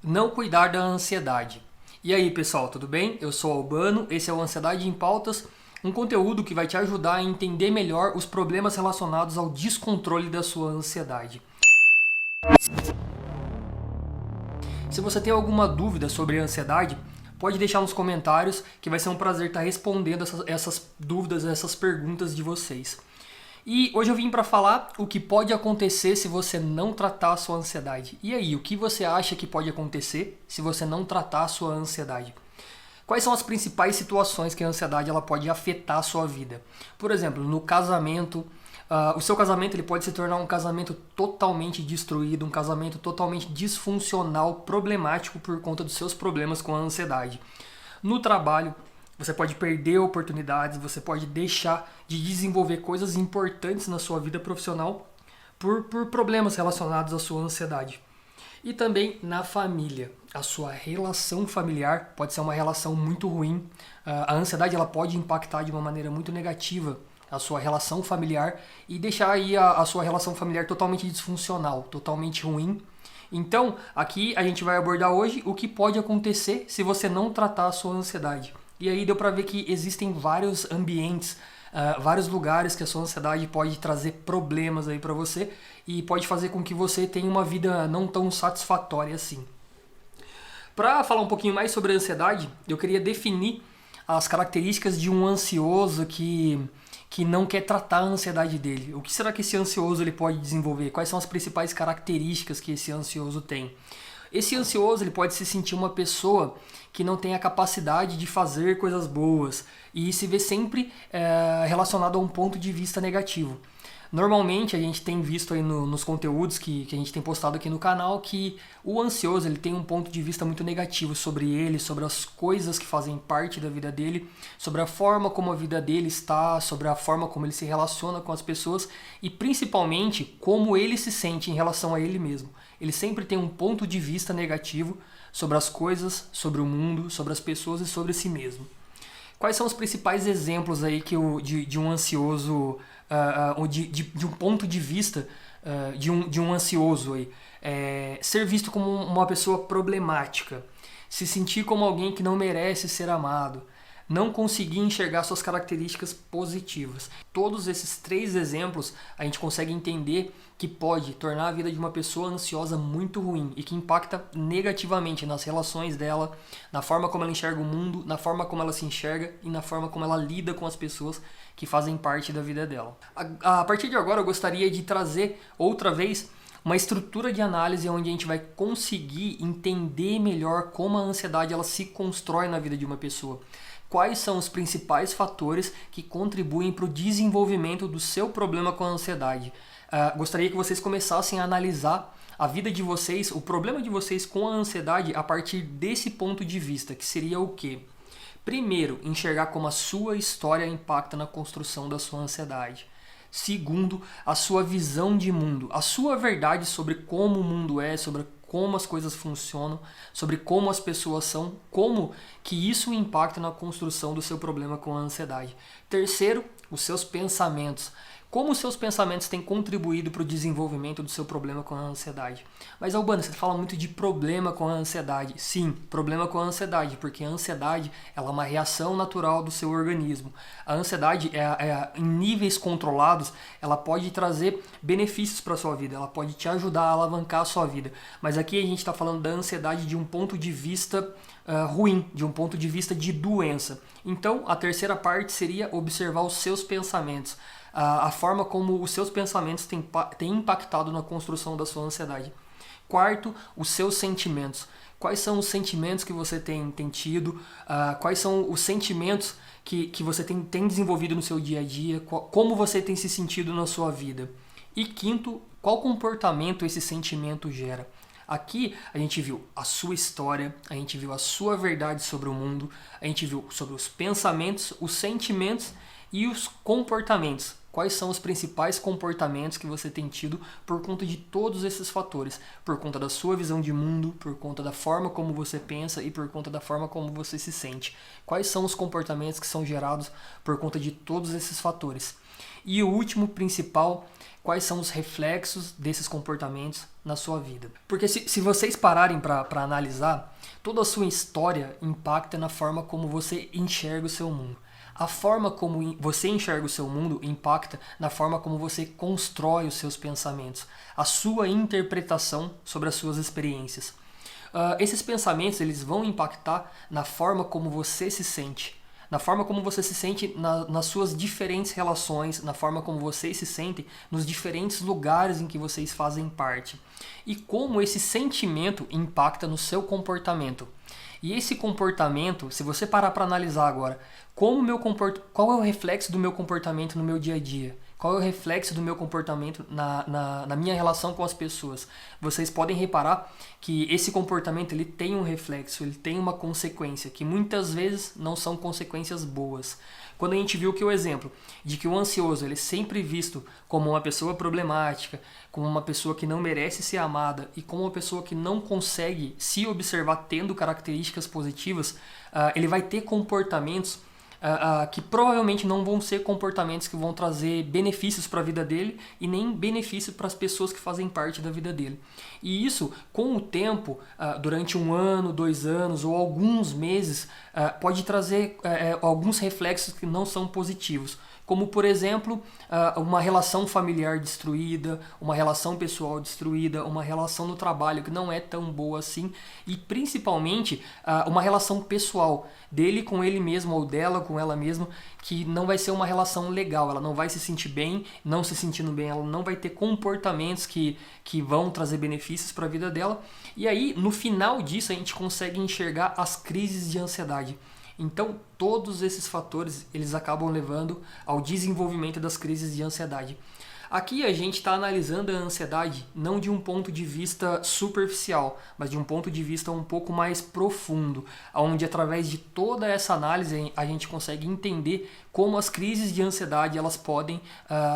Não cuidar da ansiedade. E aí, pessoal, tudo bem? Eu sou Albano, esse é o Ansiedade em Pautas, um conteúdo que vai te ajudar a entender melhor os problemas relacionados ao descontrole da sua ansiedade. Se você tem alguma dúvida sobre a ansiedade, pode deixar nos comentários, que vai ser um prazer estar respondendo essas dúvidas, essas perguntas de vocês. E hoje eu vim para falar o que pode acontecer se você não tratar a sua ansiedade. E aí, o que você acha que pode acontecer se você não tratar a sua ansiedade? Quais são as principais situações que a ansiedade ela pode afetar a sua vida? Por exemplo, no casamento, o seu casamento ele pode se tornar um casamento totalmente destruído, um casamento totalmente disfuncional, problemático por conta dos seus problemas com a ansiedade. No trabalho, você pode perder oportunidades, você pode deixar de desenvolver coisas importantes na sua vida profissional por problemas relacionados à sua ansiedade. E também na família. A sua relação familiar pode ser uma relação muito ruim. A ansiedade ela pode impactar de uma maneira muito negativa a sua relação familiar e deixar aí a sua relação familiar totalmente disfuncional, totalmente ruim. Então, aqui a gente vai abordar hoje o que pode acontecer se você não tratar a sua ansiedade. E aí deu para ver que existem vários ambientes, vários lugares que a sua ansiedade pode trazer problemas aí para você e pode fazer com que você tenha uma vida não tão satisfatória assim. Para falar um pouquinho mais sobre a ansiedade, eu queria definir as características de um ansioso que não quer tratar a ansiedade dele. O que será que esse ansioso ele pode desenvolver? Quais são as principais características que esse ansioso tem? Esse ansioso ele pode se sentir uma pessoa que não tem a capacidade de fazer coisas boas e se vê sempre relacionado a um ponto de vista negativo. Normalmente a gente tem visto aí nos conteúdos que a gente tem postado aqui no canal que o ansioso ele tem um ponto de vista muito negativo sobre ele, sobre as coisas que fazem parte da vida dele, sobre a forma como a vida dele está, sobre a forma como ele se relaciona com as pessoas e principalmente como ele se sente em relação a ele mesmo. Ele sempre tem um ponto de vista negativo sobre as coisas, sobre o mundo, sobre as pessoas e sobre si mesmo. Quais são os principais exemplos aí de um ansioso, de um ponto de vista de um ansioso aí? Ser visto como uma pessoa problemática, se sentir como alguém que não merece ser amado, não conseguir enxergar suas características positivas. Todos esses três exemplos a gente consegue entender que pode tornar a vida de uma pessoa ansiosa muito ruim e que impacta negativamente nas relações dela, na forma como ela enxerga o mundo, na forma como ela se enxerga e na forma como ela lida com as pessoas que fazem parte da vida dela. A partir de agora eu gostaria de trazer outra vez uma estrutura de análise onde a gente vai conseguir entender melhor como a ansiedade ela se constrói na vida de uma pessoa. Quais são os principais fatores que contribuem para o desenvolvimento do seu problema com a ansiedade? Gostaria que vocês começassem a analisar a vida de vocês, o problema de vocês com a ansiedade a partir desse ponto de vista, que seria o quê? Primeiro, enxergar como a sua história impacta na construção da sua ansiedade. Segundo, a sua visão de mundo, a sua verdade sobre como o mundo é, sobre como as coisas funcionam, sobre como as pessoas são, como que isso impacta na construção do seu problema com a ansiedade. Terceiro, os seus pensamentos. Como os seus pensamentos têm contribuído para o desenvolvimento do seu problema com a ansiedade? Mas, Albano, você fala muito de problema com a ansiedade. Sim, problema com a ansiedade, porque a ansiedade ela é uma reação natural do seu organismo. A ansiedade, em níveis controlados, ela pode trazer benefícios para a sua vida, ela pode te ajudar a alavancar a sua vida. Mas aqui a gente está falando da ansiedade de um ponto de vista ruim, de um ponto de vista de doença. Então, a terceira parte seria observar os seus pensamentos. A forma como os seus pensamentos têm impactado na construção da sua ansiedade. Quarto, os seus sentimentos. Quais são os sentimentos que você tem tido? Quais são os sentimentos que você tem desenvolvido no seu dia a dia? Como você tem se sentido na sua vida? E quinto, qual comportamento esse sentimento gera? Aqui a gente viu a sua história, a gente viu a sua verdade sobre o mundo, a gente viu sobre os pensamentos, os sentimentos e os comportamentos. Quais são os principais comportamentos que você tem tido por conta de todos esses fatores? Por conta da sua visão de mundo, por conta da forma como você pensa e por conta da forma como você se sente. Quais são os comportamentos que são gerados por conta de todos esses fatores? E o último principal, quais são os reflexos desses comportamentos na sua vida. Porque se vocês pararem para analisar, toda a sua história impacta na forma como você enxerga o seu mundo. A forma como você enxerga o seu mundo impacta na forma como você constrói os seus pensamentos, a sua interpretação sobre as suas experiências. Esses pensamentos eles vão impactar na forma como você se sente. Na forma como você se sente nas suas diferentes relações, na forma como vocês se sentem nos diferentes lugares em que vocês fazem parte. E como esse sentimento impacta no seu comportamento. E esse comportamento, se você parar para analisar agora, qual é o reflexo do meu comportamento no meu dia a dia? Qual é o reflexo do meu comportamento na minha relação com as pessoas? Vocês podem reparar que esse comportamento ele tem um reflexo, ele tem uma consequência, que muitas vezes não são consequências boas. Quando a gente viu que o exemplo de que o ansioso ele é sempre visto como uma pessoa problemática, como uma pessoa que não merece ser amada e como uma pessoa que não consegue se observar tendo características positivas, ele vai ter comportamentos que provavelmente não vão ser comportamentos que vão trazer benefícios para a vida dele e nem benefício para as pessoas que fazem parte da vida dele. E isso, com o tempo, durante 1 ano, 2 anos ou alguns meses, pode trazer alguns reflexos que não são positivos. Como, por exemplo, uma relação familiar destruída, uma relação pessoal destruída, uma relação no trabalho que não é tão boa assim e, principalmente, uma relação pessoal dele com ele mesmo ou dela com ela mesma que não vai ser uma relação legal, ela não vai se sentir bem, não se sentindo bem, ela não vai ter comportamentos que vão trazer benefícios para a vida dela. E aí, no final disso, a gente consegue enxergar as crises de ansiedade. Então, todos esses fatores, eles acabam levando ao desenvolvimento das crises de ansiedade. Aqui a gente está analisando a ansiedade não de um ponto de vista superficial, mas de um ponto de vista um pouco mais profundo, onde através de toda essa análise a gente consegue entender como as crises de ansiedade elas podem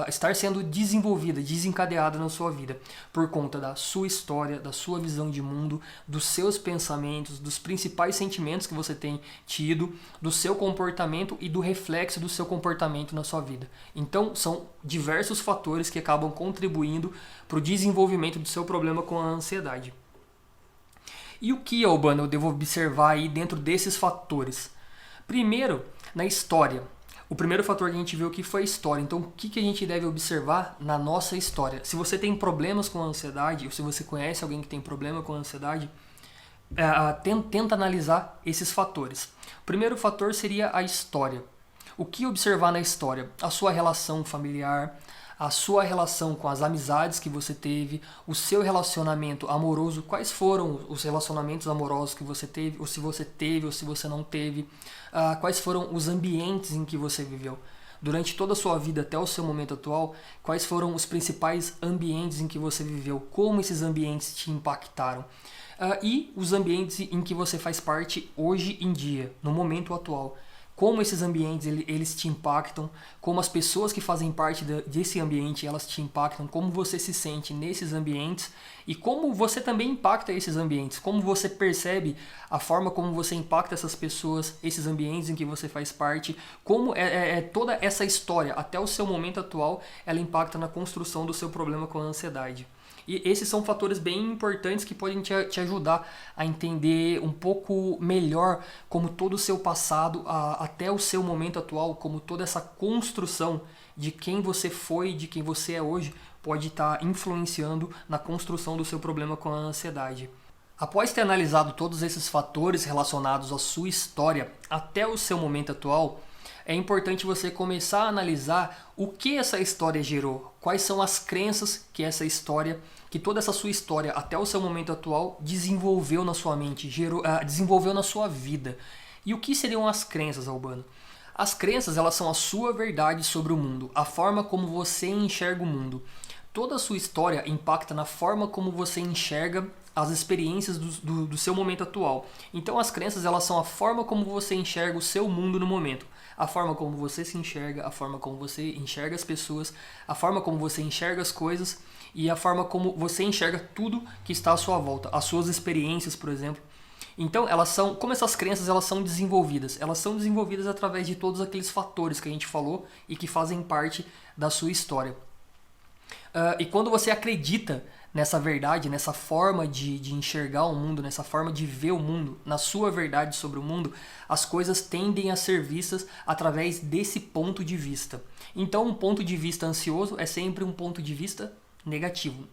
estar sendo desenvolvidas, desencadeadas na sua vida, por conta da sua história, da sua visão de mundo, dos seus pensamentos, dos principais sentimentos que você tem tido, do seu comportamento e do reflexo do seu comportamento na sua vida. Então, são diversos fatores que acabam contribuindo para o desenvolvimento do seu problema com a ansiedade. E o que, Albano, eu devo observar aí dentro desses fatores? Primeiro, na história. O primeiro fator que a gente viu aqui foi a história. Então, o que a gente deve observar na nossa história? Se você tem problemas com a ansiedade, ou se você conhece alguém que tem problema com a ansiedade, tenta analisar esses fatores. O primeiro fator seria a história. O que observar na história? A sua relação familiar, a sua relação com as amizades que você teve, o seu relacionamento amoroso, quais foram os relacionamentos amorosos que você teve, ou se você não teve, quais foram os ambientes em que você viveu. Durante toda a sua vida até o seu momento atual, quais foram os principais ambientes em que você viveu, como esses ambientes te impactaram. E os ambientes em que você faz parte hoje em dia, no momento atual. Como esses ambientes eles te impactam, como as pessoas que fazem parte desse ambiente elas te impactam, como você se sente nesses ambientes e como você também impacta esses ambientes, como você percebe a forma como você impacta essas pessoas, esses ambientes em que você faz parte, como toda essa história até o seu momento atual ela impacta na construção do seu problema com a ansiedade. E esses são fatores bem importantes que podem te ajudar a entender um pouco melhor como todo o seu passado, até o seu momento atual, como toda essa construção de quem você foi e de quem você é hoje pode estar influenciando na construção do seu problema com a ansiedade. Após ter analisado todos esses fatores relacionados à sua história até o seu momento atual, é importante você começar a analisar o que essa história gerou, quais são as crenças que que toda essa sua história até o seu momento atual desenvolveu na sua mente, desenvolveu na sua vida. E o que seriam as crenças, Albano? As crenças elas são a sua verdade sobre o mundo, a forma como você enxerga o mundo. Toda a sua história impacta na forma como você enxerga as experiências do seu momento atual. Então as crenças elas são a forma como você enxerga o seu mundo no momento. A forma como você se enxerga, a forma como você enxerga as pessoas, a forma como você enxerga as coisas e a forma como você enxerga tudo que está à sua volta, as suas experiências, por exemplo. Então, como essas crenças elas são desenvolvidas? Elas são desenvolvidas através de todos aqueles fatores que a gente falou e que fazem parte da sua história. E quando você acredita nessa verdade, nessa forma de enxergar o mundo, nessa forma de ver o mundo, na sua verdade sobre o mundo, as coisas tendem a ser vistas através desse ponto de vista. Então, um ponto de vista ansioso é sempre um ponto de vista negativo.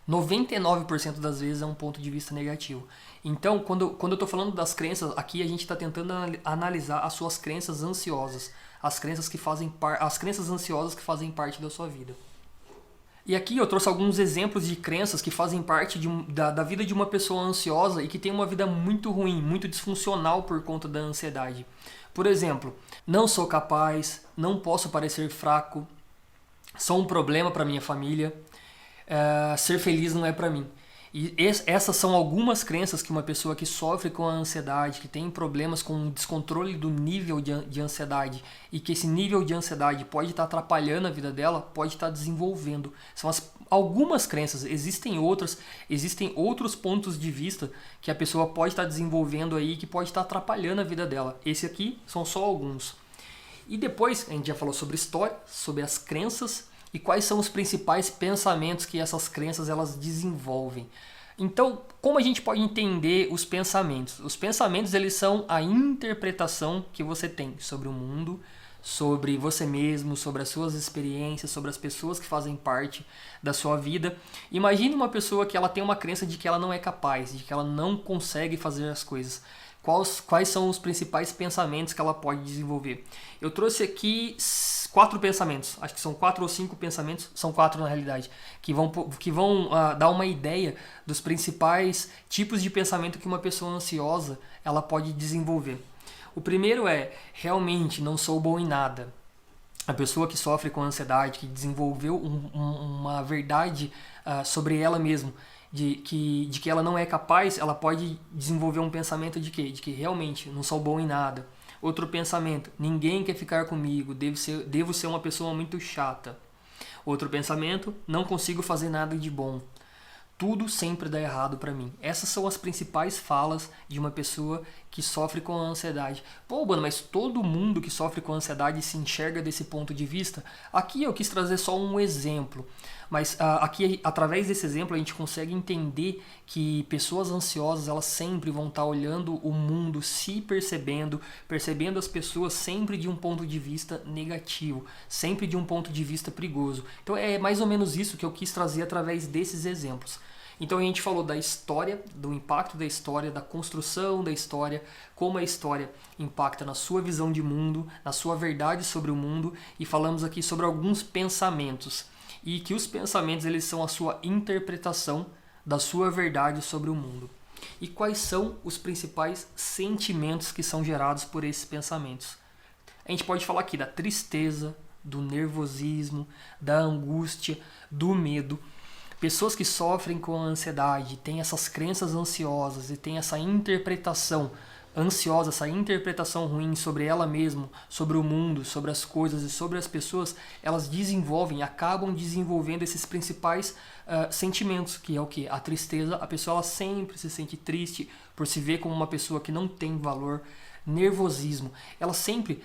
99% das vezes é um ponto de vista negativo. Então, quando eu estou falando das crenças, aqui a gente está tentando analisar as suas crenças ansiosas, as crenças ansiosas que fazem parte da sua vida. E aqui eu trouxe alguns exemplos de crenças que fazem parte da vida de uma pessoa ansiosa e que tem uma vida muito ruim, muito disfuncional por conta da ansiedade. Por exemplo, não sou capaz, não posso parecer fraco, sou um problema para minha família, ser feliz não é para mim. E essas são algumas crenças que uma pessoa que sofre com a ansiedade, que tem problemas com o descontrole do nível de ansiedade e que esse nível de ansiedade pode estar atrapalhando a vida dela, pode estar desenvolvendo. São algumas crenças, existem outros pontos de vista que a pessoa pode estar desenvolvendo aí, que pode estar atrapalhando a vida dela. Esse aqui são só alguns. E depois, a gente já falou sobre história, sobre as crenças, e quais são os principais pensamentos que essas crenças elas desenvolvem. Então, como a gente pode entender os pensamentos? Os pensamentos eles são a interpretação que você tem sobre o mundo, sobre você mesmo, sobre as suas experiências, sobre as pessoas que fazem parte da sua vida. Imagine uma pessoa que ela tem uma crença de que ela não é capaz, de que ela não consegue fazer as coisas. Quais são os principais pensamentos que ela pode desenvolver? Eu trouxe aqui 4 pensamentos, acho que são 4 ou 5 pensamentos, são 4 na realidade, que vão dar uma ideia dos principais tipos de pensamento que uma pessoa ansiosa ela pode desenvolver. O primeiro é, realmente não sou bom em nada. A pessoa que sofre com ansiedade, que desenvolveu uma verdade sobre ela mesma, de que ela não é capaz, ela pode desenvolver um pensamento de quê? De que realmente não sou bom em nada. Outro pensamento, ninguém quer ficar comigo, devo ser uma pessoa muito chata. Outro pensamento, não consigo fazer nada de bom. Tudo sempre dá errado para mim. Essas são as principais falas de uma pessoa que sofre com a ansiedade. Pô, mano, mas todo mundo que sofre com a ansiedade se enxerga desse ponto de vista? Aqui eu quis trazer só um exemplo. Mas aqui, através desse exemplo, a gente consegue entender que pessoas ansiosas, elas sempre vão estar olhando o mundo, se percebendo as pessoas sempre de um ponto de vista negativo, sempre de um ponto de vista perigoso. Então é mais ou menos isso que eu quis trazer através desses exemplos. Então a gente falou da história, do impacto da história, da construção da história, como a história impacta na sua visão de mundo, na sua verdade sobre o mundo, e falamos aqui sobre alguns pensamentos. E que os pensamentos eles são a sua interpretação da sua verdade sobre o mundo. E quais são os principais sentimentos que são gerados por esses pensamentos? A gente pode falar aqui da tristeza, do nervosismo, da angústia, do medo. Pessoas que sofrem com a ansiedade, têm essas crenças ansiosas e têm essa interpretação ansiosa, essa interpretação ruim sobre ela mesma, sobre o mundo, sobre as coisas e sobre as pessoas, elas acabam desenvolvendo esses principais sentimentos, que é o que? A tristeza. A pessoa ela sempre se sente triste por se ver como uma pessoa que não tem valor. Nervosismo. Ela sempre,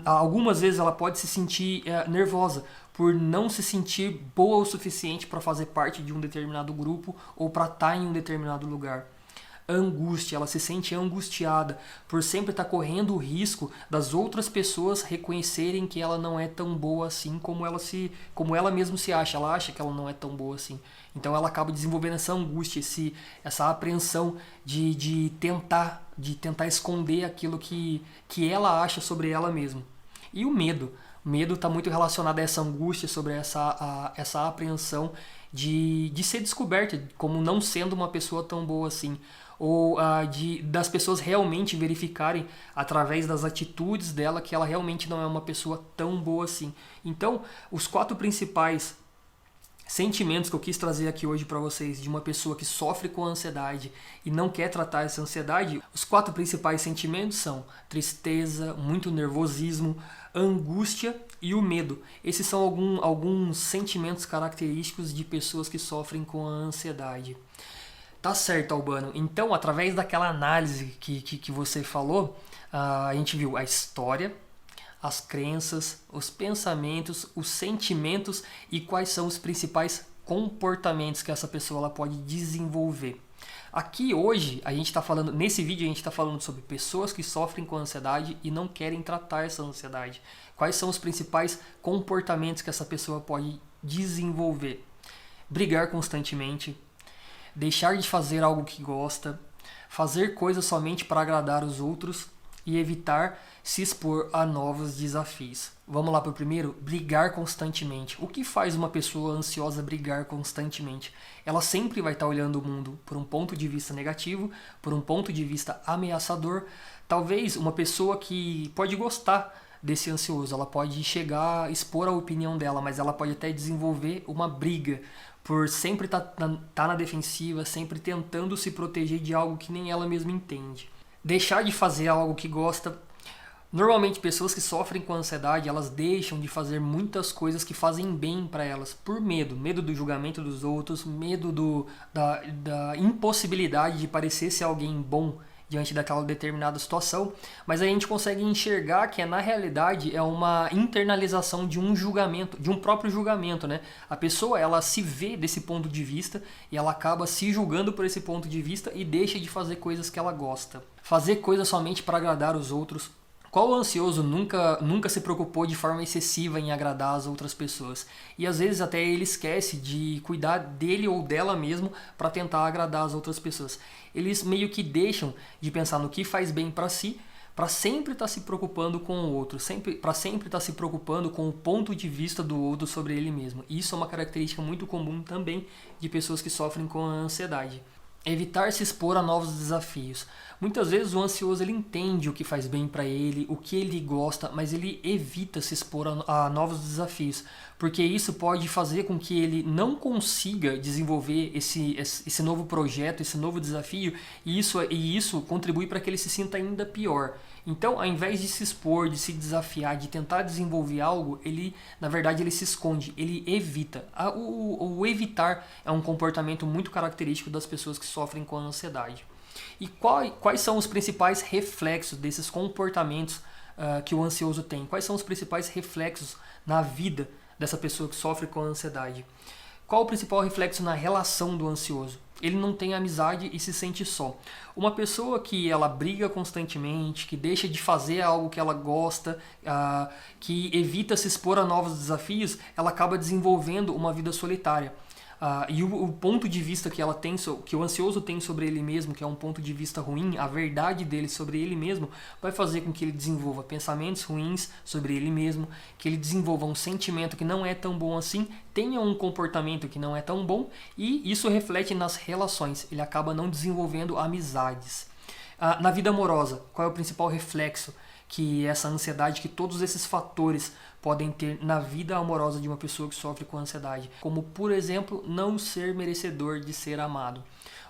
algumas vezes ela pode se sentir nervosa por não se sentir boa o suficiente para fazer parte de um determinado grupo ou para estar em um determinado lugar. Angústia, ela se sente angustiada por sempre estar correndo o risco das outras pessoas reconhecerem que ela não é tão boa assim como ela mesma se acha. Ela acha que ela não é tão boa assim. Então ela acaba desenvolvendo essa angústia, essa apreensão de tentar esconder aquilo que ela acha sobre ela mesma. E o medo. O medo está muito relacionado a essa angústia, sobre essa apreensão de ser descoberta como não sendo uma pessoa tão boa assim. Ou das pessoas realmente verificarem através das atitudes dela que ela realmente não é uma pessoa tão boa assim. Então, os 4 principais sentimentos que eu quis trazer aqui hoje para vocês de uma pessoa que sofre com ansiedade e não quer tratar essa ansiedade, os 4 principais sentimentos são tristeza, muito nervosismo, angústia e o medo. Esses são alguns sentimentos característicos de pessoas que sofrem com a ansiedade. Tá certo, Albano. Então, através daquela análise que você falou, a gente viu a história, as crenças, os pensamentos, os sentimentos e quais são os principais comportamentos que essa pessoa ela pode desenvolver. Aqui hoje, a gente está falando, nesse vídeo a gente está falando sobre pessoas que sofrem com ansiedade e não querem tratar essa ansiedade. Quais são os principais comportamentos que essa pessoa pode desenvolver? Brigar constantemente, deixar de fazer algo que gosta, fazer coisas somente para agradar os outros e evitar se expor a novos desafios. Vamos lá para o primeiro? Brigar constantemente. O que faz uma pessoa ansiosa brigar constantemente? Ela sempre vai estar olhando o mundo por um ponto de vista negativo, por um ponto de vista ameaçador. Talvez uma pessoa que pode gostar desse ansioso, ela pode chegar a expor a opinião dela, mas ela pode até desenvolver uma briga por sempre estar na defensiva, sempre tentando se proteger de algo que nem ela mesma entende. Deixar de fazer algo que gosta. Normalmente, pessoas que sofrem com ansiedade, elas deixam de fazer muitas coisas que fazem bem para elas por medo. Medo do julgamento dos outros, medo da impossibilidade de parecer ser alguém bom diante daquela determinada situação, mas a gente consegue enxergar que na realidade é uma internalização de um julgamento, de um próprio julgamento, né? A pessoa ela se vê desse ponto de vista e ela acaba se julgando por esse ponto de vista e deixa de fazer coisas que ela gosta. Fazer coisas somente para agradar os outros. Qual ansioso nunca se preocupou de forma excessiva em agradar as outras pessoas? E às vezes até ele esquece de cuidar dele ou dela mesmo para tentar agradar as outras pessoas. Eles meio que deixam de pensar no que faz bem para si, para sempre estar se preocupando com o outro, para sempre estar se preocupando com o ponto de vista do outro sobre ele mesmo. E isso é uma característica muito comum também de pessoas que sofrem com a ansiedade. Evitar se expor a novos desafios. Muitas vezes o ansioso ele entende o que faz bem para ele, o que ele gosta, mas ele evita se expor a novos desafios, porque isso pode fazer com que ele não consiga desenvolver esse novo projeto, esse novo desafio, e isso contribui para que ele se sinta ainda pior. Então, ao invés de se expor, de se desafiar, de tentar desenvolver algo, na verdade, ele se esconde, ele evita. O evitar é um comportamento muito característico das pessoas que sofrem com a ansiedade. E quais são os principais reflexos desses comportamentos que o ansioso tem? Quais são os principais reflexos na vida dessa pessoa que sofre com a ansiedade? Qual o principal reflexo na relação do ansioso? Ele não tem amizade e se sente só. Uma pessoa que ela briga constantemente, que deixa de fazer algo que ela gosta, que evita se expor a novos desafios, ela acaba desenvolvendo uma vida solitária. E o ponto de vista que ela tem, que o ansioso tem sobre ele mesmo, que é um ponto de vista ruim, a verdade dele sobre ele mesmo, vai fazer com que ele desenvolva pensamentos ruins sobre ele mesmo, que ele desenvolva um sentimento que não é tão bom assim, tenha um comportamento que não é tão bom, e isso reflete nas relações, ele acaba não desenvolvendo amizades. Na vida amorosa, qual é o principal reflexo que essa ansiedade, que todos esses fatores podem ter na vida amorosa de uma pessoa que sofre com ansiedade? Como, por exemplo, não ser merecedor de ser amado.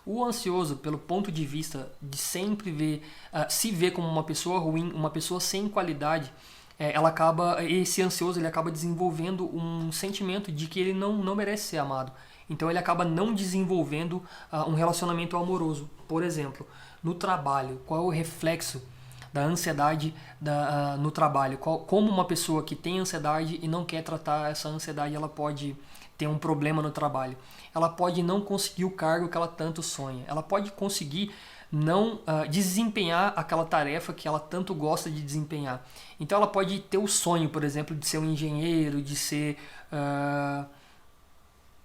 O ansioso, pelo ponto de vista de sempre se ver como uma pessoa ruim, uma pessoa sem qualidade, esse ansioso ele acaba desenvolvendo um sentimento de que ele não merece ser amado. Então ele acaba não desenvolvendo um relacionamento amoroso. Por exemplo, no trabalho, qual é o reflexo da ansiedade no trabalho? Como uma pessoa que tem ansiedade e não quer tratar essa ansiedade, ela pode ter um problema no trabalho. Ela pode não conseguir o cargo que ela tanto sonha. Ela pode conseguir não desempenhar aquela tarefa que ela tanto gosta de desempenhar. Então ela pode ter o sonho, por exemplo, de ser um engenheiro, de ser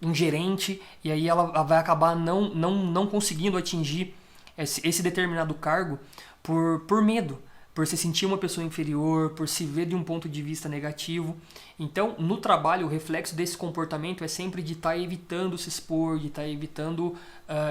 um gerente, e aí ela vai acabar não conseguindo atingir esse determinado cargo por medo, por se sentir uma pessoa inferior, por se ver de um ponto de vista negativo. Então, no trabalho, o reflexo desse comportamento é sempre de estar evitando se expor, de estar evitando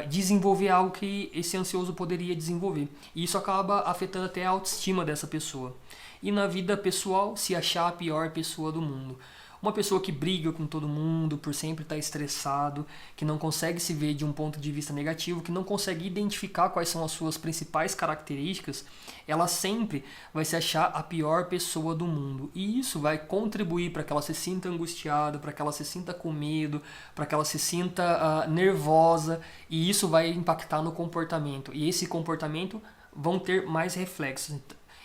desenvolver algo que esse ansioso poderia desenvolver. E isso acaba afetando até a autoestima dessa pessoa. E na vida pessoal, se achar a pior pessoa do mundo. uma pessoa que briga com todo mundo por sempre estar estressado, que não consegue se ver de um ponto de vista negativo, que não consegue identificar quais são as suas principais características, ela sempre vai se achar a pior pessoa do mundo. E isso vai contribuir para que ela se sinta angustiada, para que ela se sinta com medo, para que ela se sinta nervosa, e isso vai impactar no comportamento. E esse comportamento vão ter mais reflexos.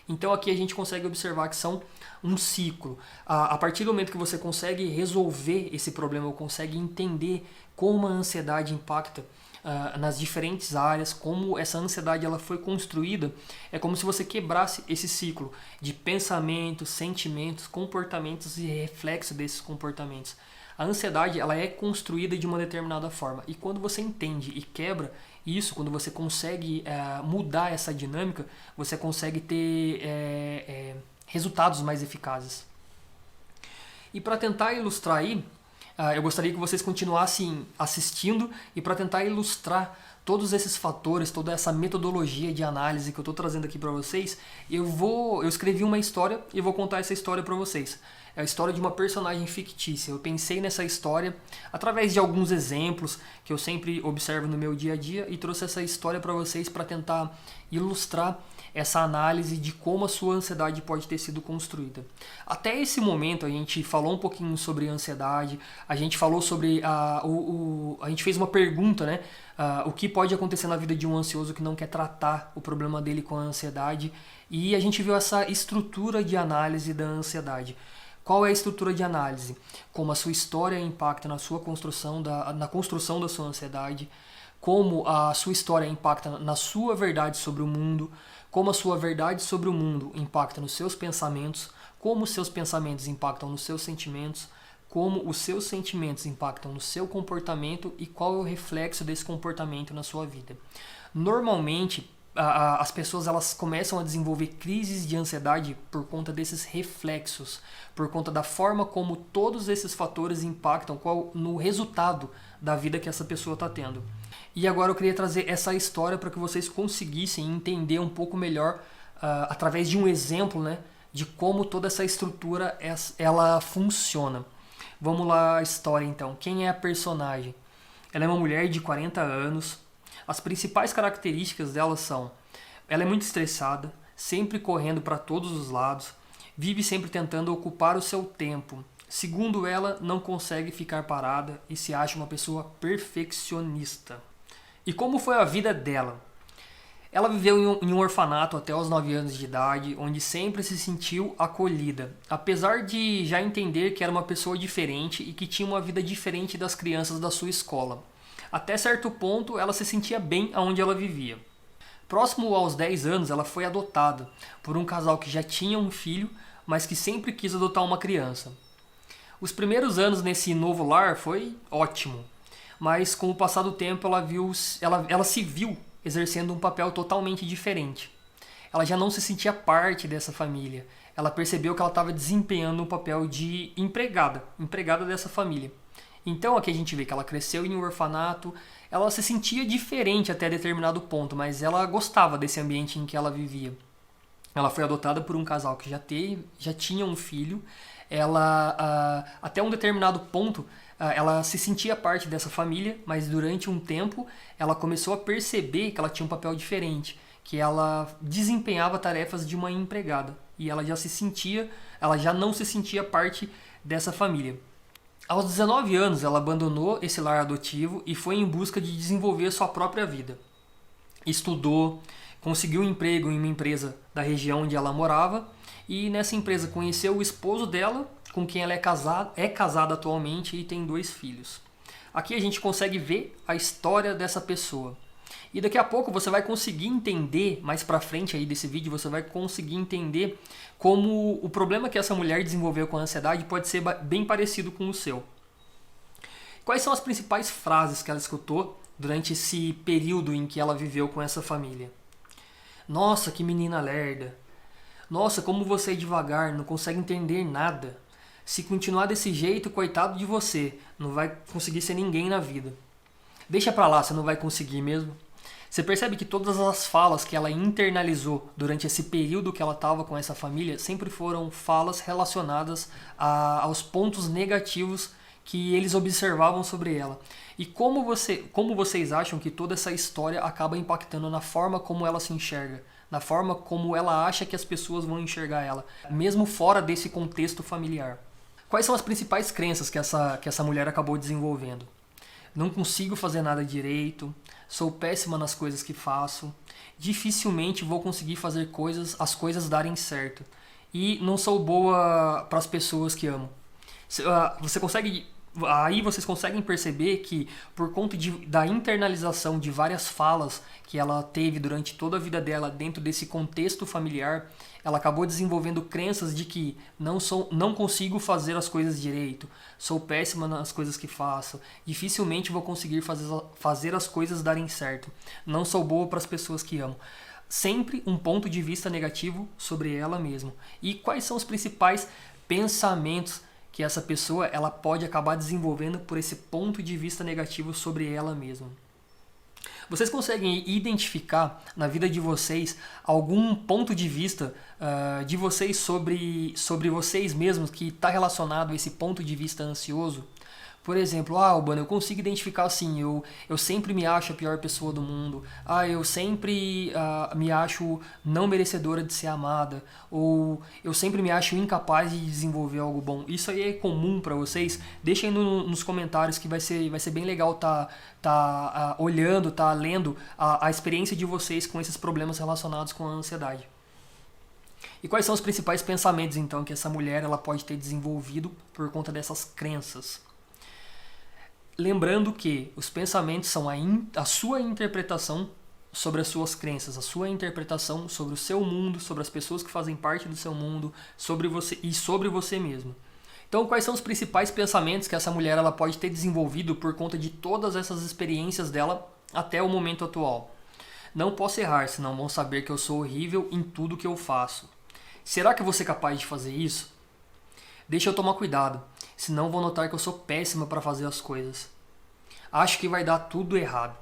Então aqui a gente consegue observar que são um ciclo. A partir do momento que você consegue resolver esse problema, ou consegue entender como a ansiedade impacta nas diferentes áreas, como essa ansiedade ela foi construída, é como se você quebrasse esse ciclo de pensamentos, sentimentos, comportamentos e reflexo desses comportamentos. A ansiedade ela é construída de uma determinada forma, e quando você entende e quebra isso, quando você consegue mudar essa dinâmica, você consegue ter resultados mais eficazes. E para tentar ilustrar aí, eu gostaria que vocês continuassem assistindo, e para tentar ilustrar todos esses fatores, toda essa metodologia de análise que eu estou trazendo aqui para vocês, eu escrevi uma história e vou contar essa história para vocês. É a história de uma personagem fictícia. Eu pensei nessa história através de alguns exemplos que eu sempre observo no meu dia a dia e trouxe essa história para vocês para tentar ilustrar essa análise de como a sua ansiedade pode ter sido construída. Até esse momento a gente falou um pouquinho sobre ansiedade, a gente falou sobre a gente fez uma pergunta, né? O que pode acontecer na vida de um ansioso que não quer tratar o problema dele com a ansiedade, e a gente viu essa estrutura de análise da ansiedade. Qual é a estrutura de análise? Como a sua história impacta na sua construção, na construção da sua ansiedade, como a sua história impacta na sua verdade sobre o mundo, como a sua verdade sobre o mundo impacta nos seus pensamentos, como os seus pensamentos impactam nos seus sentimentos, como os seus sentimentos impactam no seu comportamento e qual é o reflexo desse comportamento na sua vida. Normalmente, as pessoas elas começam a desenvolver crises de ansiedade por conta desses reflexos, por conta da forma como todos esses fatores impactam no resultado da vida que essa pessoa está tendo. E agora eu queria trazer essa história para que vocês conseguissem entender um pouco melhor, através de um exemplo, né, de como toda essa estrutura ela funciona. Vamos lá a história então. Quem é a personagem? Ela é uma mulher de 40 anos. As principais características dela são: ela é muito estressada, sempre correndo para todos os lados, vive sempre tentando ocupar o seu tempo. Segundo ela, não consegue ficar parada e se acha uma pessoa perfeccionista. E como foi a vida dela? Ela viveu em um orfanato até os 9 anos de idade, onde sempre se sentiu acolhida, apesar de já entender que era uma pessoa diferente e que tinha uma vida diferente das crianças da sua escola. Até certo ponto, ela se sentia bem onde ela vivia. Próximo aos 10 anos, ela foi adotada por um casal que já tinha um filho, mas que sempre quis adotar uma criança. Os primeiros anos nesse novo lar foi ótimo, mas com o passar do tempo ela se viu exercendo um papel totalmente diferente. Ela já não se sentia parte dessa família. Ela percebeu que ela estava desempenhando um papel de empregada dessa família. Então aqui a gente vê que ela cresceu em um orfanato, ela se sentia diferente até determinado ponto, mas ela gostava desse ambiente em que ela vivia. Ela foi adotada por um casal que já tinha um filho. Ela, até um determinado ponto, ela se sentia parte dessa família, mas durante um tempo ela começou a perceber que ela tinha um papel diferente, que ela desempenhava tarefas de uma empregada, e ela já não se sentia parte dessa família. Aos 19 anos, ela abandonou esse lar adotivo e foi em busca de desenvolver sua própria vida. Estudou, conseguiu um emprego em uma empresa da região onde ela morava, e nessa empresa conheceu o esposo dela, com quem ela é casada atualmente e tem 2 filhos. Aqui a gente consegue ver a história dessa pessoa. E daqui a pouco você vai conseguir entender, mais pra frente aí desse vídeo, você vai conseguir entender como o problema que essa mulher desenvolveu com a ansiedade pode ser bem parecido com o seu. Quais são as principais frases que ela escutou durante esse período em que ela viveu com essa família? Nossa, que menina lerda. Nossa, como você é devagar, não consegue entender nada. Se continuar desse jeito, coitado de você, não vai conseguir ser ninguém na vida. Deixa pra lá, você não vai conseguir mesmo. Você percebe que todas as falas que ela internalizou durante esse período que ela estava com essa família sempre foram falas relacionadas aos pontos negativos que eles observavam sobre ela. E como vocês acham que toda essa história acaba impactando na forma como ela se enxerga, na forma como ela acha que as pessoas vão enxergar ela, mesmo fora desse contexto familiar? Quais são as principais crenças que essa mulher acabou desenvolvendo? Não consigo fazer nada direito, sou péssima nas coisas que faço, dificilmente vou conseguir fazer as coisas darem certo e não sou boa para as pessoas que amo. Aí vocês conseguem perceber que por conta da internalização de várias falas que ela teve durante toda a vida dela dentro desse contexto familiar, ela acabou desenvolvendo crenças de que não consigo fazer as coisas direito, sou péssima nas coisas que faço, dificilmente vou conseguir fazer as coisas darem certo, não sou boa para as pessoas que amo. Sempre um ponto de vista negativo sobre ela mesma. E quais são os principais pensamentos que essa pessoa ela pode acabar desenvolvendo por esse ponto de vista negativo sobre ela mesma? Vocês conseguem identificar na vida de vocês algum ponto de vista de vocês sobre vocês mesmos que está relacionado a esse ponto de vista ansioso? Por exemplo, Albano, eu consigo identificar assim, eu sempre me acho a pior pessoa do mundo, eu sempre me acho não merecedora de ser amada, ou eu sempre me acho incapaz de desenvolver algo bom. Isso aí é comum para vocês? Deixem nos comentários que vai ser bem legal tá olhando, tá lendo a experiência de vocês com esses problemas relacionados com a ansiedade. E quais são os principais pensamentos então que essa mulher ela pode ter desenvolvido por conta dessas crenças? Lembrando que os pensamentos são a sua interpretação sobre as suas crenças, a sua interpretação sobre o seu mundo, sobre as pessoas que fazem parte do seu mundo, sobre você e sobre você mesmo. Então, quais são os principais pensamentos que essa mulher ela pode ter desenvolvido por conta de todas essas experiências dela até o momento atual? Não posso errar, senão vão saber que eu sou horrível em tudo que eu faço. Será que eu vou ser capaz de fazer isso? Deixa eu tomar cuidado, senão vão notar que eu sou péssima para fazer as coisas. Acho que vai dar tudo errado.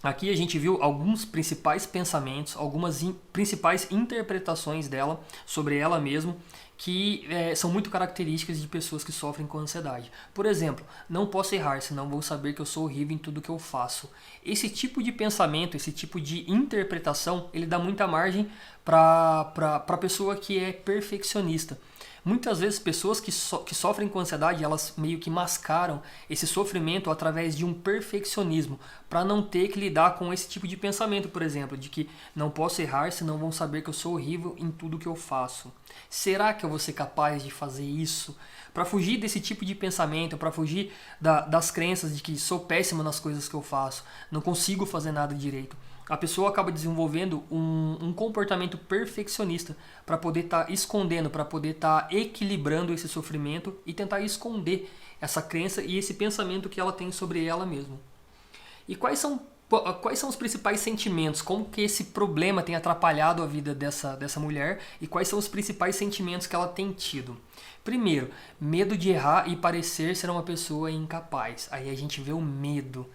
Aqui a gente viu alguns principais pensamentos, algumas principais interpretações dela sobre ela mesma, que são muito características de pessoas que sofrem com ansiedade. Por exemplo, não posso errar, senão vão saber que eu sou horrível em tudo que eu faço. Esse tipo de pensamento, esse tipo de interpretação, ele dá muita margem para a pessoa que é perfeccionista. Muitas vezes pessoas que sofrem com ansiedade, elas meio que mascaram esse sofrimento através de um perfeccionismo, para não ter que lidar com esse tipo de pensamento, por exemplo, de que não posso errar, senão vão saber que eu sou horrível em tudo que eu faço. Será que eu vou ser capaz de fazer isso? Para fugir desse tipo de pensamento, para fugir das crenças de que sou péssima nas coisas que eu faço, não consigo fazer nada direito. A pessoa acaba desenvolvendo um comportamento perfeccionista para poder estar escondendo, para poder estar equilibrando esse sofrimento e tentar esconder essa crença e esse pensamento que ela tem sobre ela mesma. E quais são os principais sentimentos? Como que esse problema tem atrapalhado a vida dessa mulher e quais são os principais sentimentos que ela tem tido? Primeiro, medo de errar e parecer ser uma pessoa incapaz. Aí a gente vê o medo.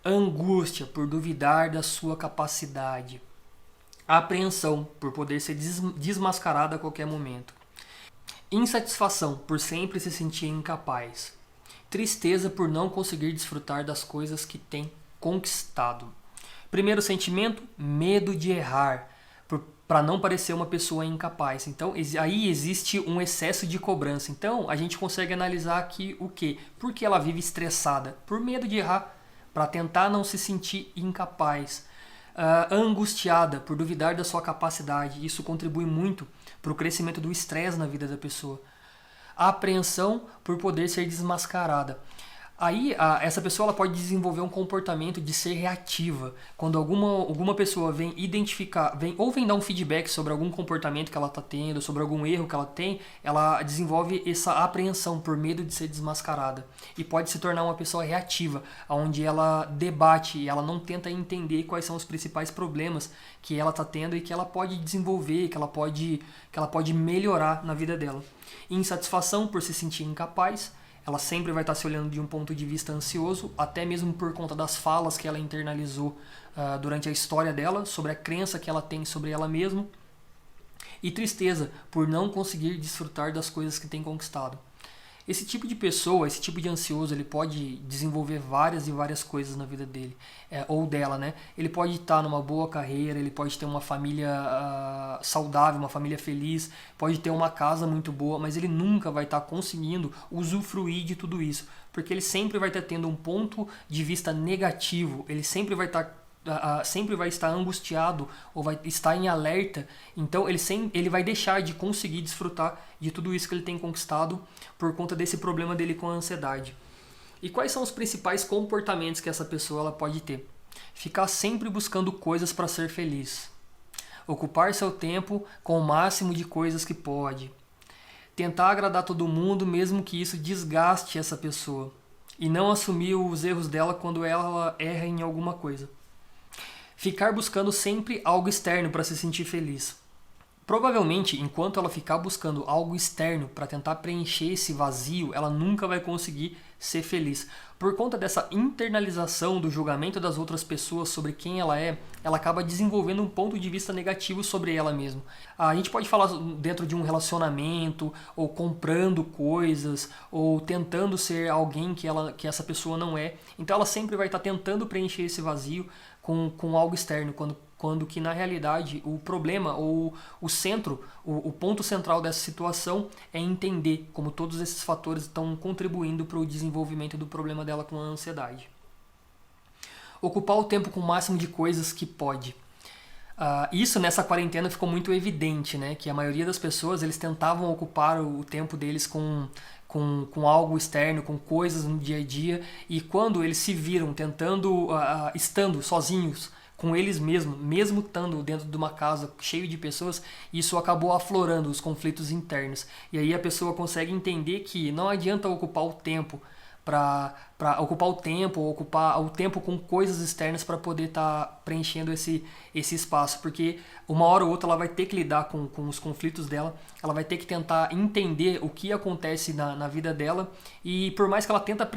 Angústia por duvidar da sua capacidade. Apreensão por poder ser desmascarada a qualquer momento. Insatisfação por sempre se sentir incapaz. Tristeza por não conseguir desfrutar das coisas que tem conquistado. Primeiro sentimento, medo de errar, para não parecer uma pessoa incapaz. Então, aí existe um excesso de cobrança. Então, a gente consegue analisar aqui o quê? Por que ela vive estressada? Por medo de errar, para tentar não se sentir incapaz. Angustiada por duvidar da sua capacidade. Isso contribui muito para o crescimento do estresse na vida da pessoa. Apreensão por poder ser desmascarada. Aí essa pessoa ela pode desenvolver um comportamento de ser reativa. Quando alguma pessoa vem identificar, vem dar um feedback sobre algum comportamento que ela está tendo, sobre algum erro que ela tem, ela desenvolve essa apreensão por medo de ser desmascarada. E pode se tornar uma pessoa reativa, onde ela debate e ela não tenta entender quais são os principais problemas que ela está tendo e que ela pode desenvolver, que ela pode melhorar na vida dela. Insatisfação por se sentir incapaz. ela sempre vai estar se olhando de um ponto de vista ansioso, até mesmo por conta das falas que ela internalizou durante a história dela, sobre a crença que ela tem sobre ela mesma, e tristeza por não conseguir desfrutar das coisas que tem conquistado. Esse tipo de pessoa, esse tipo de ansioso, ele pode desenvolver várias e várias coisas na vida dele, ou dela, né? Ele pode estar numa boa carreira, ele pode ter uma família saudável, uma família feliz, pode ter uma casa muito boa, mas ele nunca vai estar conseguindo usufruir de tudo isso, porque ele sempre vai estar tendo um ponto de vista negativo, ele sempre vai estar angustiado ou vai estar em alerta, então ele vai deixar de conseguir desfrutar de tudo isso que ele tem conquistado por conta desse problema dele com a ansiedade. E quais são os principais comportamentos que essa pessoa ela pode ter? Ficar sempre buscando coisas para ser feliz. Ocupar seu tempo com o máximo de coisas que pode. Tentar agradar todo mundo mesmo que isso desgaste essa pessoa. E não assumir os erros dela quando ela erra em alguma coisa. Ficar buscando sempre algo externo para se sentir feliz. Provavelmente, enquanto ela ficar buscando algo externo para tentar preencher esse vazio, ela nunca vai conseguir ser feliz. Por conta dessa internalização do julgamento das outras pessoas sobre quem ela acaba desenvolvendo um ponto de vista negativo sobre ela mesma. A gente pode falar dentro de um relacionamento, ou comprando coisas, ou tentando ser alguém que essa pessoa não é. Então ela sempre vai estar tentando preencher esse vazio com algo externo, quando que na realidade o problema ou o centro, o ponto central dessa situação é entender como todos esses fatores estão contribuindo para o desenvolvimento do problema dela com a ansiedade. Ocupar o tempo com o máximo de coisas que pode. Isso nessa quarentena ficou muito evidente, né? Que a maioria das pessoas eles tentavam ocupar o tempo deles com algo externo, com coisas no dia a dia, e quando eles se viram estando sozinhos com eles mesmos, mesmo estando dentro de uma casa cheia de pessoas, isso acabou aflorando os conflitos internos. E aí a pessoa consegue entender que não adianta ocupar o tempo ocupar o tempo com coisas externas para poder estar preenchendo esse espaço, porque uma hora ou outra ela vai ter que lidar com os conflitos dela, ela vai ter que tentar entender o que acontece na vida dela, e por mais que ela tenta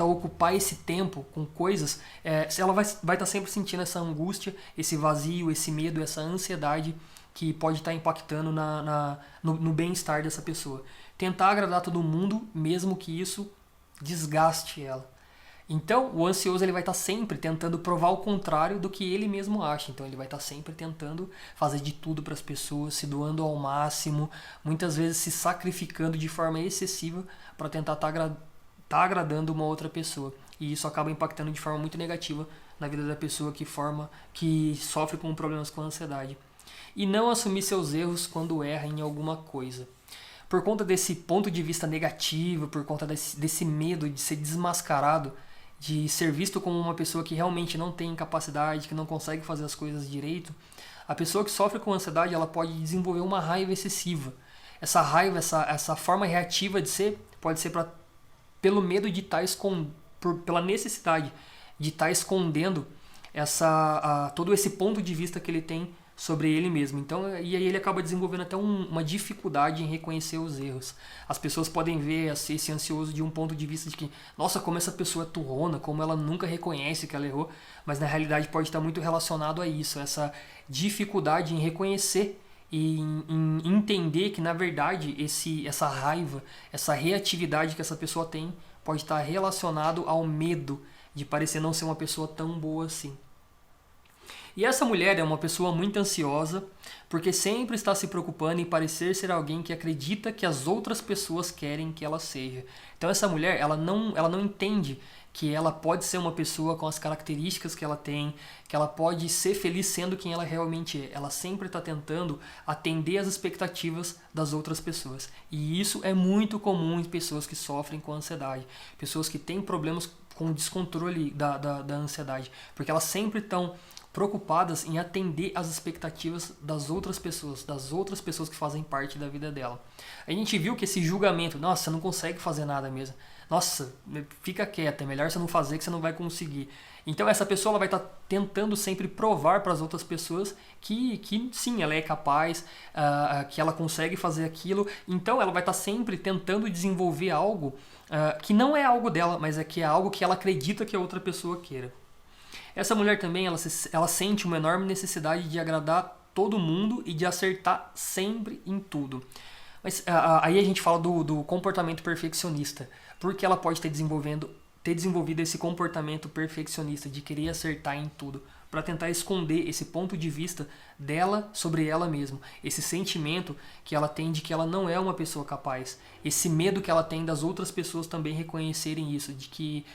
ocupar esse tempo com coisas, ela vai estar sempre sentindo essa angústia, esse vazio, esse medo, essa ansiedade que pode estar impactando no bem-estar dessa pessoa. Tentar agradar todo mundo, mesmo que isso desgaste ela. Então, o ansioso ele vai estar sempre tentando provar o contrário do que ele mesmo acha. Então, ele vai estar sempre tentando fazer de tudo para as pessoas, se doando ao máximo, muitas vezes se sacrificando de forma excessiva para tentar estar agradando uma outra pessoa. E isso acaba impactando de forma muito negativa na vida da pessoa que sofre com problemas com ansiedade. E não assumir seus erros quando erra em alguma coisa. Por conta desse ponto de vista negativo, por conta desse medo de ser desmascarado, de ser visto como uma pessoa que realmente não tem capacidade, que não consegue fazer as coisas direito, a pessoa que sofre com ansiedade ela pode desenvolver uma raiva excessiva. Essa raiva, essa forma reativa de ser, pode ser pelo medo de estar pela necessidade de estar escondendo todo esse ponto de vista que ele tem sobre ele mesmo. Então, e aí ele acaba desenvolvendo até uma dificuldade em reconhecer os erros. As pessoas podem ver esse ansioso de um ponto de vista de que, nossa, como essa pessoa é turrona, como ela nunca reconhece que ela errou, mas na realidade pode estar muito relacionado a isso, essa dificuldade em reconhecer e em entender que na verdade essa raiva, essa reatividade que essa pessoa tem pode estar relacionado ao medo de parecer não ser uma pessoa tão boa assim. E essa mulher é uma pessoa muito ansiosa, porque sempre está se preocupando em parecer ser alguém que acredita que as outras pessoas querem que ela seja. Então essa mulher, ela não entende que ela pode ser uma pessoa com as características que ela tem, que ela pode ser feliz sendo quem ela realmente é. Ela sempre está tentando atender às expectativas das outras pessoas. E isso é muito comum em pessoas que sofrem com ansiedade, pessoas que têm problemas com o descontrole da ansiedade, porque elas sempre estão preocupadas em atender às expectativas das outras pessoas que fazem parte da vida dela. A gente viu que esse julgamento, nossa, você não consegue fazer nada mesmo. Nossa, fica quieta, é melhor você não fazer que você não vai conseguir. Então essa pessoa ela vai estar tentando sempre provar para as outras pessoas que sim, ela é capaz, que ela consegue fazer aquilo. Então ela vai estar sempre tentando desenvolver algo que não é algo dela, mas que é algo que ela acredita que a outra pessoa queira. Essa mulher também ela sente uma enorme necessidade de agradar todo mundo e de acertar sempre em tudo. Mas aí a gente fala do comportamento perfeccionista, porque ela pode ter desenvolvido esse comportamento perfeccionista de querer acertar em tudo, para tentar esconder esse ponto de vista dela sobre ela mesma, esse sentimento que ela tem de que ela não é uma pessoa capaz, esse medo que ela tem das outras pessoas também reconhecerem isso, de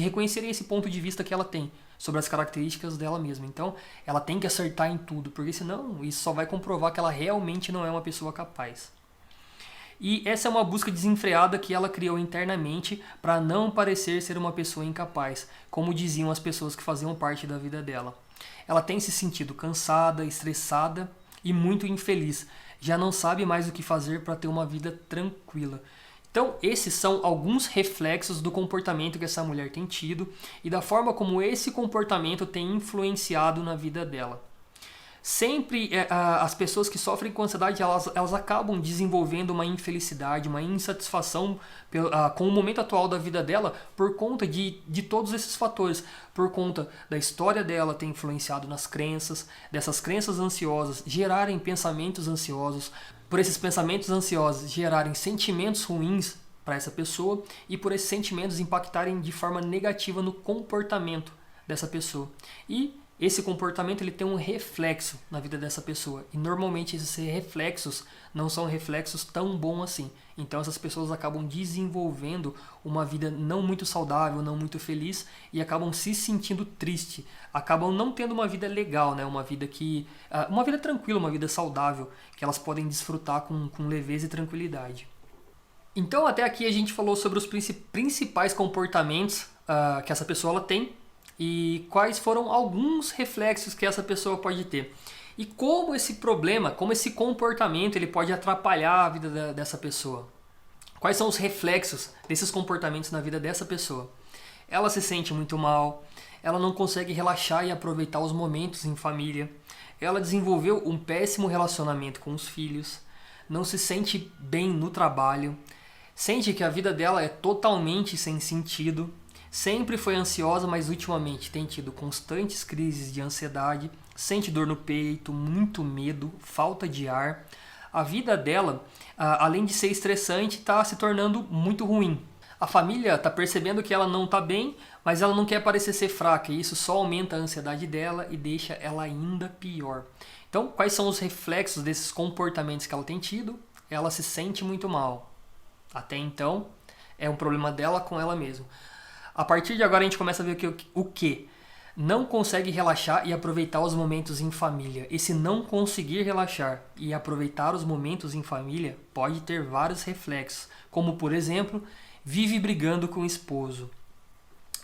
reconhecerem esse ponto de vista que ela tem sobre as características dela mesma. Então, ela tem que acertar em tudo, porque senão isso só vai comprovar que ela realmente não é uma pessoa capaz. E essa é uma busca desenfreada que ela criou internamente para não parecer ser uma pessoa incapaz, como diziam as pessoas que faziam parte da vida dela. Ela tem se sentido cansada, estressada e muito infeliz. Já não sabe mais o que fazer para ter uma vida tranquila. Então, esses são alguns reflexos do comportamento que essa mulher tem tido e da forma como esse comportamento tem influenciado na vida dela. Sempre as pessoas que sofrem com ansiedade, elas acabam desenvolvendo uma infelicidade, uma insatisfação com o momento atual da vida dela por conta de todos esses fatores. Por conta da história dela ter influenciado nas crenças, dessas crenças ansiosas gerarem pensamentos ansiosos, por esses pensamentos ansiosos gerarem sentimentos ruins para essa pessoa e por esses sentimentos impactarem de forma negativa no comportamento dessa pessoa. E esse comportamento ele tem um reflexo na vida dessa pessoa. E normalmente esses reflexos não são reflexos tão bons assim. Então essas pessoas acabam desenvolvendo uma vida não muito saudável, não muito feliz e acabam se sentindo triste. Acabam não tendo uma vida legal, né? Uma vida tranquila, uma vida saudável, que elas podem desfrutar com leveza e tranquilidade. Então até aqui a gente falou sobre os principais comportamentos que essa pessoa ela tem. E quais foram alguns reflexos que essa pessoa pode ter. E como esse problema, como esse comportamento ele pode atrapalhar a vida dessa pessoa. Quais são os reflexos desses comportamentos na vida dessa pessoa? Ela se sente muito mal, ela não consegue relaxar e aproveitar os momentos em família, ela desenvolveu um péssimo relacionamento com os filhos, não se sente bem no trabalho, sente que a vida dela é totalmente sem sentido, sempre foi ansiosa, mas ultimamente tem tido constantes crises de ansiedade, sente dor no peito, muito medo, falta de ar. A vida dela, além de ser estressante, está se tornando muito ruim. A família está percebendo que ela não está bem, mas ela não quer parecer ser fraca, e isso só aumenta a ansiedade dela e deixa ela ainda pior. Então, quais são os reflexos desses comportamentos que ela tem tido? Ela se sente muito mal. Até então, é um problema dela com ela mesma. A partir de agora a gente começa a ver o que? Não consegue relaxar e aproveitar os momentos em família. Esse não conseguir relaxar e aproveitar os momentos em família pode ter vários reflexos, como por exemplo, vive brigando com o esposo,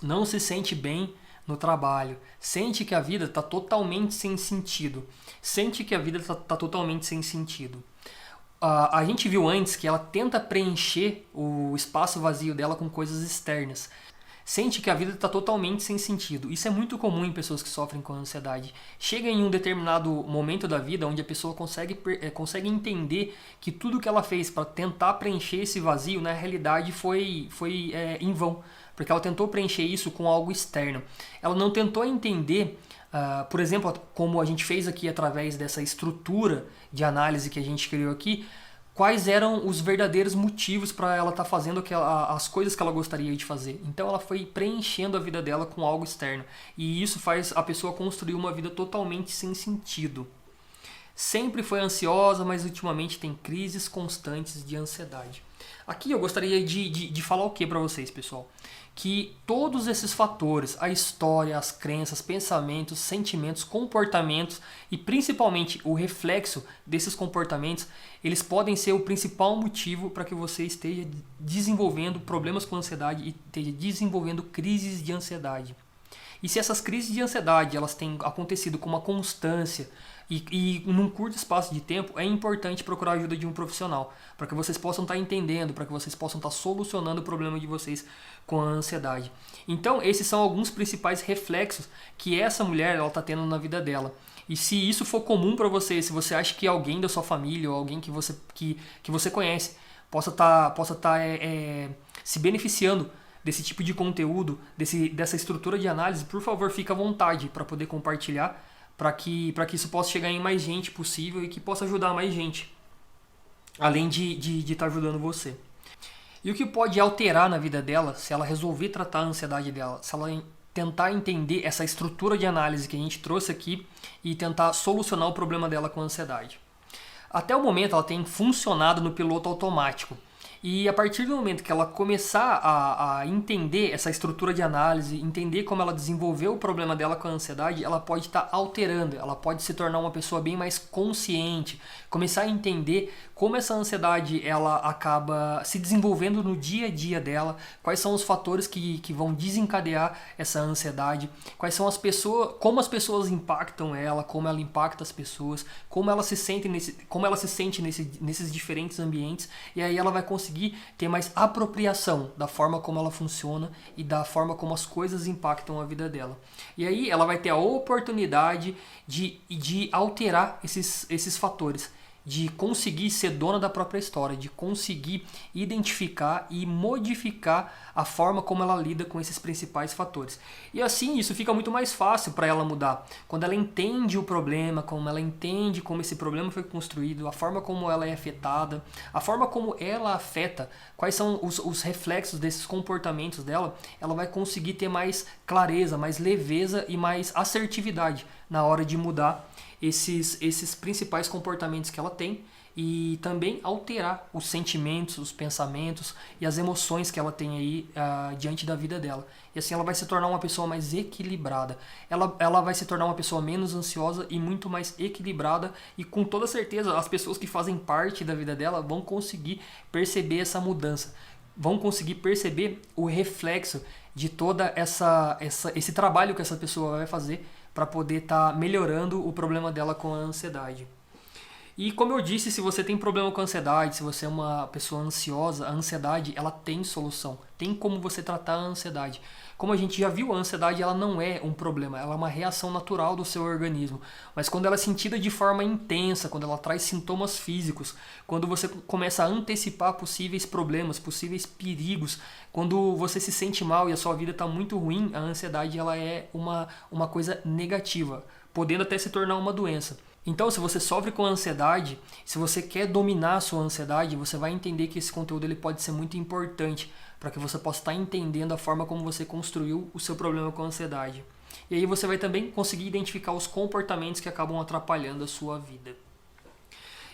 não se sente bem no trabalho, sente que a vida está totalmente sem sentido, A gente viu antes que ela tenta preencher o espaço vazio dela com coisas externas. Sente que a vida está totalmente sem sentido. Isso é muito comum em pessoas que sofrem com ansiedade. Chega em um determinado momento da vida onde a pessoa consegue entender que tudo que ela fez para tentar preencher esse vazio, na realidade, foi em vão. Porque ela tentou preencher isso com algo externo. Ela não tentou entender, por exemplo, como a gente fez aqui através dessa estrutura de análise que a gente criou aqui, quais eram os verdadeiros motivos para ela estar fazendo as coisas que ela gostaria de fazer. Então ela foi preenchendo a vida dela com algo externo. E isso faz a pessoa construir uma vida totalmente sem sentido. Sempre foi ansiosa, mas ultimamente tem crises constantes de ansiedade. Aqui eu gostaria de falar o que para vocês, pessoal? Que todos esses fatores, a história, as crenças, pensamentos, sentimentos, comportamentos e principalmente o reflexo desses comportamentos, eles podem ser o principal motivo para que você esteja desenvolvendo problemas com ansiedade e esteja desenvolvendo crises de ansiedade. E se essas crises de ansiedade elas têm acontecido com uma constância e num curto espaço de tempo, é importante procurar a ajuda de um profissional, para que vocês possam estar entendendo, para que vocês possam estar solucionando o problema de vocês com a ansiedade. Então, esses são alguns principais reflexos que essa mulher está tendo na vida dela. E se isso for comum para você, se você acha que alguém da sua família ou alguém que você conhece possa estar se beneficiando desse tipo de conteúdo, dessa estrutura de análise, por favor, fique à vontade para poder compartilhar, para que isso possa chegar em mais gente possível e que possa ajudar mais gente, além de estar ajudando você. E o que pode alterar na vida dela, se ela resolver tratar a ansiedade dela, se ela tentar entender essa estrutura de análise que a gente trouxe aqui e tentar solucionar o problema dela com a ansiedade. Até o momento ela tem funcionado no piloto automático. E a partir do momento que ela começar a entender essa estrutura de análise, entender como ela desenvolveu o problema dela com a ansiedade, ela pode estar alterando, ela pode se tornar uma pessoa bem mais consciente, começar a entender como essa ansiedade ela acaba se desenvolvendo no dia a dia dela, quais são os fatores que vão desencadear essa ansiedade, quais são as pessoas, como as pessoas impactam ela, como ela impacta as pessoas, como ela se sente nesses diferentes ambientes, e aí ela vai conseguir ter mais apropriação da forma como ela funciona e da forma como as coisas impactam a vida dela. E aí ela vai ter a oportunidade de alterar esses fatores, de conseguir ser dona da própria história, de conseguir identificar e modificar a forma como ela lida com esses principais fatores. E assim isso fica muito mais fácil para ela mudar. Quando ela entende o problema, como ela entende como esse problema foi construído, a forma como ela é afetada, a forma como ela afeta, quais são os reflexos desses comportamentos dela, ela vai conseguir ter mais clareza, mais leveza e mais assertividade na hora de mudar esses principais comportamentos que ela tem e também alterar os sentimentos, os pensamentos e as emoções que ela tem aí diante da vida dela. E assim ela vai se tornar uma pessoa mais equilibrada. Ela vai se tornar uma pessoa menos ansiosa e muito mais equilibrada, e com toda certeza as pessoas que fazem parte da vida dela vão conseguir perceber essa mudança, vão conseguir perceber o reflexo de toda esse trabalho que essa pessoa vai fazer para poder estar melhorando o problema dela com a ansiedade. E como eu disse, se você tem problema com a ansiedade, se você é uma pessoa ansiosa, a ansiedade ela tem solução, tem como você tratar a ansiedade. Como a gente já viu, a ansiedade ela não é um problema, ela é uma reação natural do seu organismo. Mas quando ela é sentida de forma intensa, quando ela traz sintomas físicos, quando você começa a antecipar possíveis problemas, possíveis perigos, quando você se sente mal e a sua vida está muito ruim, a ansiedade ela é uma coisa negativa, podendo até se tornar uma doença. Então, se você sofre com ansiedade, se você quer dominar a sua ansiedade, você vai entender que esse conteúdo ele pode ser muito importante para que você possa estar entendendo a forma como você construiu o seu problema com a ansiedade. E aí você vai também conseguir identificar os comportamentos que acabam atrapalhando a sua vida.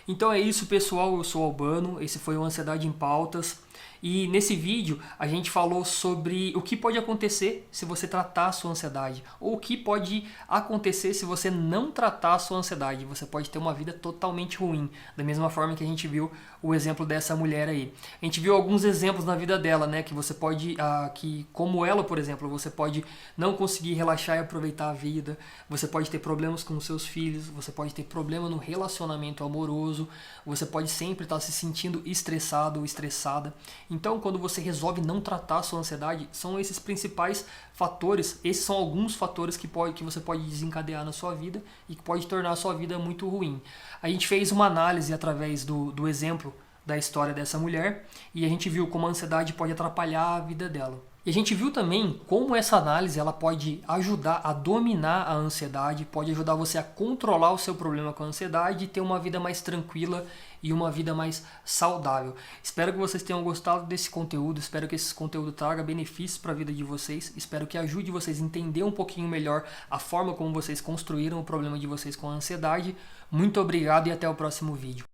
Então é isso, pessoal, eu sou Albano, esse foi o Ansiedade em Pautas. E nesse vídeo a gente falou sobre o que pode acontecer se você tratar a sua ansiedade, ou o que pode acontecer se você não tratar a sua ansiedade. Você pode ter uma vida totalmente ruim, da mesma forma que a gente viu o exemplo dessa mulher aí. A gente viu alguns exemplos na vida dela, né, que você pode, que como ela, por exemplo, você pode não conseguir relaxar e aproveitar a vida, você pode ter problemas com os seus filhos, você pode ter problema no relacionamento amoroso, você pode sempre estar se sentindo estressado ou estressada. Então, quando você resolve não tratar a sua ansiedade, são esses principais fatores, esses são alguns fatores que você pode desencadear na sua vida e que pode tornar a sua vida muito ruim. A gente fez uma análise através do exemplo da história dessa mulher e a gente viu como a ansiedade pode atrapalhar a vida dela. E a gente viu também como essa análise ela pode ajudar a dominar a ansiedade, pode ajudar você a controlar o seu problema com a ansiedade e ter uma vida mais tranquila e uma vida mais saudável. Espero que vocês tenham gostado desse conteúdo, espero que esse conteúdo traga benefícios para a vida de vocês, espero que ajude vocês a entender um pouquinho melhor a forma como vocês construíram o problema de vocês com a ansiedade. Muito obrigado e até o próximo vídeo.